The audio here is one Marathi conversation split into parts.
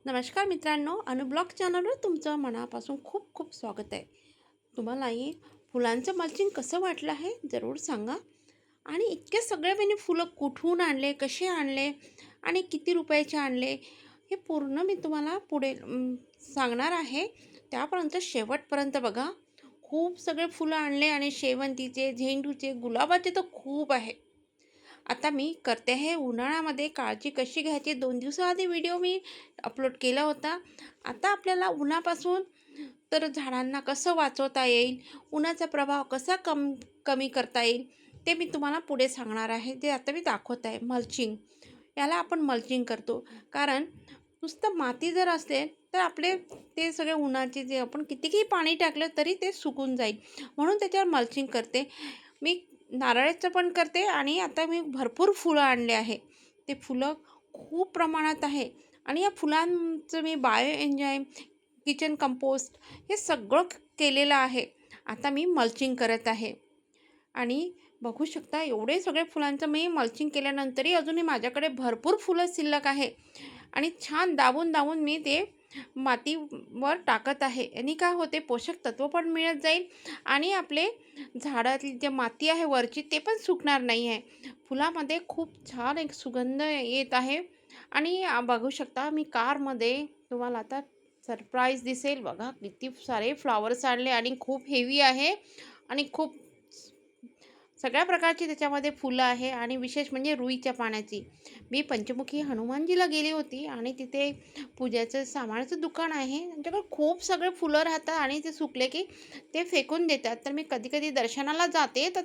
नमस्कार मित्रांनो, अनुब्लॉग चॅनलवर तुमचं मनापासून खूप खूप स्वागत आहे. तुम्हालाही फुलांचं मल्चिंग कसं वाटलं आहे जरूर सांगा. आणि इतके सगळे मी फुलं कुठून आणले, कसे आणले आणि किती रुपयाचे आणले, हे पूर्ण मी तुम्हाला पुढे सांगणार आहे. त्यापर्यंत शेवटपर्यंत बघा. खूप सगळे फुलं आणले आणि शेवंतीचे, झेंडूचे, गुलाबाचे तर खूप आहे. आता मी करते आहे उन्हाळ्यामध्ये काळजी कशी घ्यायची. 2 दिवसाआधी व्हिडिओ मी अपलोड केला होता. आता आपल्याला उन्हापासून तर झाडांना कसं वाचवता येईल, उन्हाचा प्रभाव कसा कमी करता येईल, ते मी तुम्हाला पुढे सांगणार आहे. ते आता मी दाखवत आहे. मल्चिंग, याला आपण मल्चिंग करतो. कारण नुसतं माती जर असेल तर आपले ते सगळे उन्हाचे जे आपण कितीही पाणी टाकलं तरी ते सुकून जाईल. म्हणून त्याच्यावर मल्चिंग करते मी. नारळाचं पण करते आणि आता मी भरपूर फुलं आणले आहे. ते फुलं खूप प्रमाणात आहे आणि या फुलांचं मी बायो एन्जाइम, किचन कंपोस्ट हे सगळं केलेलं आहे. आता मी मल्चिंग करत आहे आणि बघू शकता एवढे सगळे फुलांचं मी मल्चिंग केल्यानंतरही अजूनही माझ्याकडे भरपूर फुलं शिल्लक आहे आणि छान दाबून दाबून मी ते मातीवर टाकत आहे. आणि काय होते, पोषक तत्व पण मिळत जाईल आणि आपले झाडातली जे माती आहे वरची ते पण सुकणार नाही आहे. फुलामध्ये खूप छान एक सुगंध येत आहे. आणि बघू शकता मी कारमध्ये तुम्हाला आता सरप्राईज दिसेल. बघा किती सारे फ्लॉवर्स आणले आणि खूप हेवी आहे आणि खूप सगळ्या प्रकारची त्याच्यामध्ये फुलं आहे. आणि विशेष म्हणजे रुईच्या पानाची. मी पंचमुखी हनुमानजीला गेली होती आणि तिथे पूजेचं सामानाचं दुकान आहे. त्यांच्याकडे खूप सगळे फुलं राहतात आणि ते सुकले की ते फेकून देतात. तर मी कधी कधी दर्शनाला जाते तर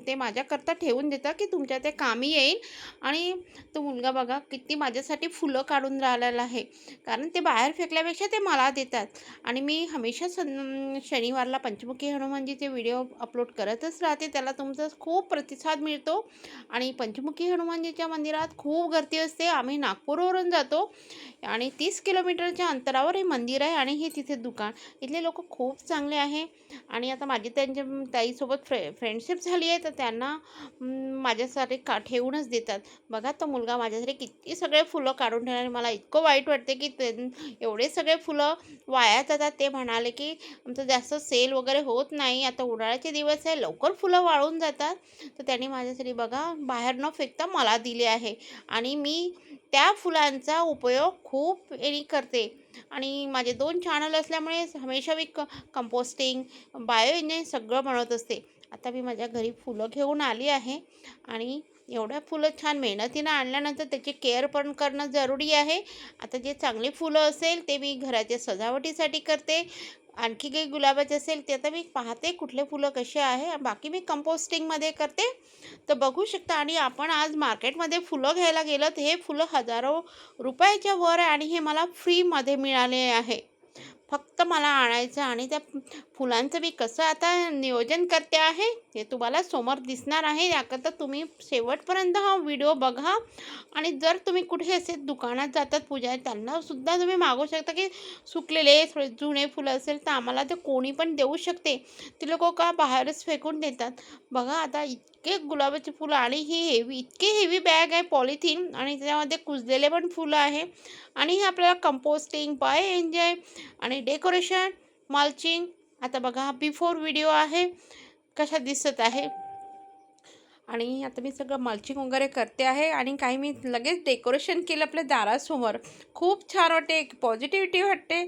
ते माझ्याकरता ठेवून देतात की तुमच्या ते कामी येईल. आणि तो मुलगा बघा किती माझ्यासाठी फुलं काढून राहिलेला आहे. कारण ते बाहेर फेकल्यापेक्षा ते मला देतात. आणि मी हमेशा शनिवारला पंचमुखी हनुमानजीचे व्हिडिओ अपलोड करतच राहते. त्याला तुमचा खूप प्रतिसाद मिळतो. आणि पंचमुखी हनुमानजीच्या मंदिरात खूप गर्दी असते. आम्ही नागपूरवरून जातो आणि 30 किलोमीटरच्या अंतरावर हे मंदिर आहे आणि हे तिथे दुकान. इथले लोक खूप चांगले आहे. आणि आता माझी त्यांच्या ताईसोबत फ्रेंडशिप झाली आहे तर त्यांना माझ्यासाठी ठेवूनच देतात. बघा तो मुलगा माझ्यासाठी किती सगळे फुलं काढून ठेवणार. मला इतकं वाईट वाटते की एवढे सगळे फुलं वाया जातात. ते म्हणाले की आमचं जास्त सेल वगैरे होत नाही, आता उन्हाळ्याचे दिवस आहे, लवकर फुलं वाळून जातात. तर त्यांनी माझ्यासाठी बघा बाहेर न फेकता मला दिले आहे. आणि मी त्या फुलांचा उपयोग खूप करते. आणि माझे 2 चॅनल असल्यामुळे हमेशा मी कंपोस्टिंग, बायो इंजिन सगळं बनवत असते. आता मी माझ्या घरी फुलं घेऊन आली आहे आणि एवढ्या फुलं छान मेहनतीनं आणल्यानंतर त्याची केअर पण करणं जरुरी आहे. आता जे चांगली फुलं असेल ते मी घराच्या सजावटीसाठी करते. आणखी काही गुलाबाचे असेल ते आता मी पाहते कुठले फुलं कसे आहे. बाकी मी कंपोस्टिंगमध्ये करते. तर बघू शकता. आणि आपण आज मार्केटमध्ये फुलं घ्यायला गेलं तर हे फुलं हजारो रुपयाच्या वर आहे आणि हे मला फ्रीमध्ये मिळाले आहे. फक्त मला आणायचं. आणि त्या फुलांचं मी कसं आता नियोजन करते आहे ते तुम्हाला समोर दिसणार आहे. याकरता तुम्ही शेवटपर्यंत हा व्हिडिओ बघा. आणि जर तुम्ही कुठे असे दुकानात जातात पूजा त्यांना सुद्धा तुम्ही मागू शकता की सुकलेले थोडे जुने फुलं असेल तर आम्हाला ते कोणी पण देऊ शकते. ते लोक का बाहेरच फेकून देतात. बघा आता इतके गुलाबाची फुलं आणि ही इतकी हेवी बॅग आहे पॉलिथिन आणि त्याच्यामध्ये कुजलेले पण फुलं आहे. आणि हे आपल्याला कंपोस्टिंग, बाय एन्जॉय आणि डेकोरेशन, मल्चिंग. आता बघा हा बिफोर व्हिडिओ आहे कशा दिसत आहे. आणि आता मी सगळं मल्चिंग वगैरे करते आहे आणि काही मी लगेच डेकोरेशन केलं आपल्या दारासमोर. खूप छान वाटते, एक पॉझिटिव्हिटी वाटते.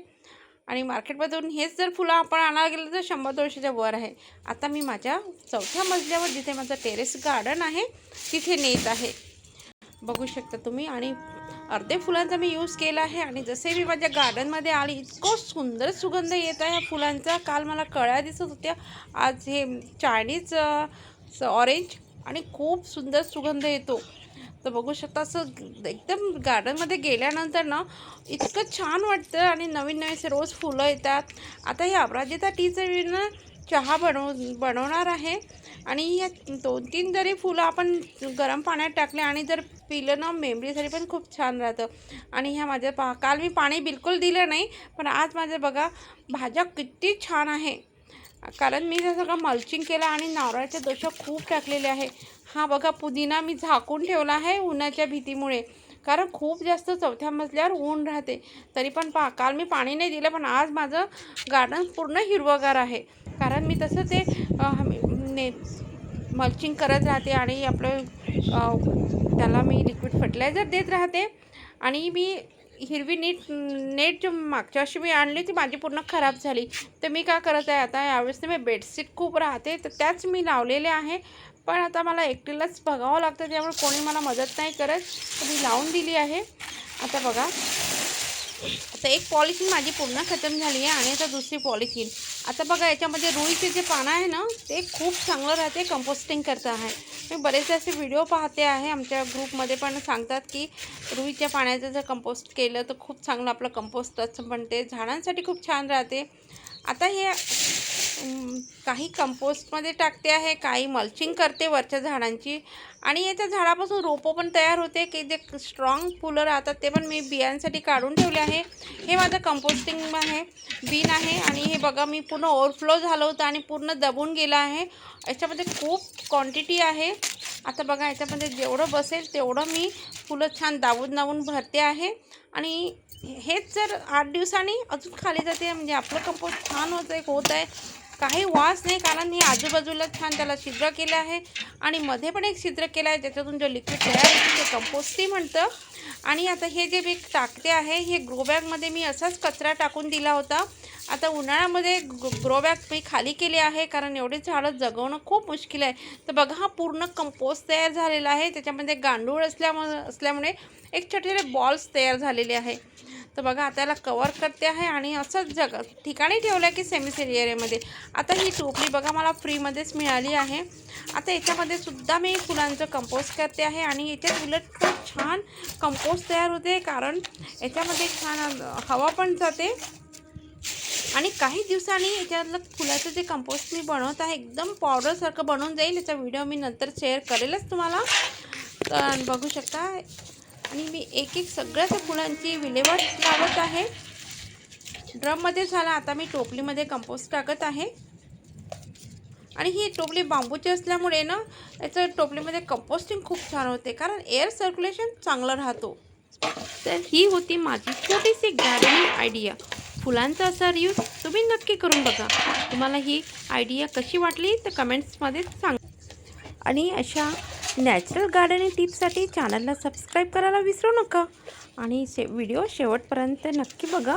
आणि मार्केटमधून हेच जर फुलं आपण आणायला गेलं तर 100-200च्या वर आहे. आता मी माझ्या 4थ्या मजल्यावर जिथे माझं टेरेस गार्डन आहे तिथे नेत आहे. बघू शकता तुम्ही. आणि अर्धे फुलांचा मी यूज केला आहे. आणि जसे मी माझ्या गार्डनमध्ये आली इतकं सुंदर सुगंध येत आहे ह्या फुलांचा. काल मला कळ्या दिसत होत्या, आज हे चायनीज ऑरेंज आणि खूप सुंदर सुगंध येतो. तर बघू शकता असं एकदम गार्डनमध्ये गेल्यानंतर ना इतकं छान वाटतं. आणि नवीन नवीन रोज फुलं येतात. आता हे अपराजिता टीचं ना चहा बनवणार आहे. आणि या 2-3 जरी फुलं आपण गरम पाण्यात टाकले आणि जर पिलं ना मेमरीसाठी पण खूप छान राहतं. आणि ह्या माझ्या काल मी पाणी बिलकुल दिलं नाही, पण आज माझ्या बघा भाज्या किती छान आहे. कारण मी हे सगळं मल्चिंग केलं आणि नारळाच्या दोशा खूप टाकलेले आहे. हा बघा पुदिना मी झाकून ठेवला आहे उन्हाच्या भीतीमुळे. कारण खूप जास्त चौथ्या मजल्यावर ऊन राहते. तरी पण काल मी पाणी नाही दिलं, पण आज माझं गार्डन पूर्ण हिरवंगार आहे. कारण मी तसं ते मल्चिंग करत राहते आणि आपलं त्याला मी लिक्विड फर्टिलायझर देत राहते. आणि मी हिरवी नेट जो मागच्या वर्षी मी आणली ती माझी पूर्ण खराब झाली. तर मी काय करत आहे आता यावेळेस मी बेडशीट खूप राहते तर त्याच मी लावलेल्या आहे. पण आता मला एकटीलाच बघावं लागतं, त्यामुळे कोणी मला मदत नाही करत, तर मी लावून दिली आहे. आता बघा, आता एक पॉलिथिन माझी पूर्ण खतम झाली आहे आणि आता दुसरी पॉलिथिन. आता बघा याच्यामध्ये रुईचे जे पानं आहे ना ते खूप चांगलं राहते कंपोस्टिंग करता आहे. मी बरेचसे असे व्हिडिओ पाहते आहे, आमच्या ग्रुपमध्ये पण सांगतात की रुईच्या पाण्याचं जर कंपोस्ट केलं तर खूप चांगलं आपलं कंपोस्ट बनते, झाडांसाठी खूप छान राहते. आता हे काही कंपोस्टमध्ये टाकते आहे, काही मल्चिंग करते वरच्या झाडांची आणि याच्या झाडापासून रोपं पण तयार होते की जे स्ट्रॉंग फुलं राहतात ते पण मी बियांसाठी काढून ठेवले आहे. हे माझं कंपोस्टिंग आहे, बीन आहे. आणि हे बघा मी पूर्ण ओव्हरफ्लो झालं होतं आणि पूर्ण दबून गेलं आहे. याच्यामध्ये खूप क्वांटिटी आहे. आता बघा याच्यामध्ये जेवढं बसेल तेवढं मी फुलं छान दाबून भरते आहे. आणि हेच जर 8 दिवसांनी अजून खाली जाते, म्हणजे आपलं कंपोस्ट छान होत आहे. काही वास नाही, कारण हे आजूबाजूला छान त्याला छिद्र केलं आहे आणि मध्ये पण एक छिद्र केलं आहे ज्याच्यातून जो लिक्विड तयार होते ते कंपोस्टही म्हणतं. आणि आता हे जे मी टाकते आहे हे ग्रो बॅगमध्ये मी असाच कचरा टाकून दिला होता. आता उन्हाळ्यामध्ये ग्रो बॅग मी खाली केली आहे, कारण एवढे झाडं जगवणं खूप मुश्किल आहे. तर बघा हा पूर्ण कंपोस्ट तयार झालेला आहे. त्याच्यामध्ये गांडूळ असल्यामुळे एक छोटे छोटे बॉल्स तयार झालेले आहे. तर बघा आता याला कवर करते आहे आणि असंच ठिकाणी ठेवलं आहे की सेमिसेरी एरियामध्ये. आता ही टोपली बघा मला फ्रीमध्येच मिळाली आहे. आता याच्यामध्ये सुद्धा मी फुलांचं कंपोस्ट करते आहे आणि याच्यात उलट खूप छान कंपोस्ट तयार होते, कारण याच्यामध्ये छान हवा पण जाते. आणि काही दिवसांनी याच्यातलं फुलाचं जे कंपोस्ट मी बनवत आहे एकदम पावडरसारखं बनवून जाईल. याचा व्हिडिओ मी नंतर शेअर करेलच तुम्हाला, तर बघू शकता. आणि मी एक सगळ्या त्या फुलांची विल्हेवाट लावत आहे. ड्रममध्ये झाला, आता मी टोपलीमध्ये कंपोस्ट टाकत आहे. आणि ही टोपली बांबूची असल्यामुळे ना याचं टोपलीमध्ये कंपोस्टिंग खूप छान होते, कारण एअर सर्क्युलेशन चांगलं राहतो. तर ही होती माझी छोटीशी गार्डनिंग आयडिया. फुलांचा असा यूज तुम्ही नक्की करून बघा. तुम्हाला ही आयडिया कशी वाटली तर कमेंट्समध्ये सांगा. आणि अशा नॅचरल गार्डनिंग टिप्ससाठी चॅनलला सबस्क्राईब करायला विसरू नका आणि व्हिडिओ शेवटपर्यंत नक्की बघा.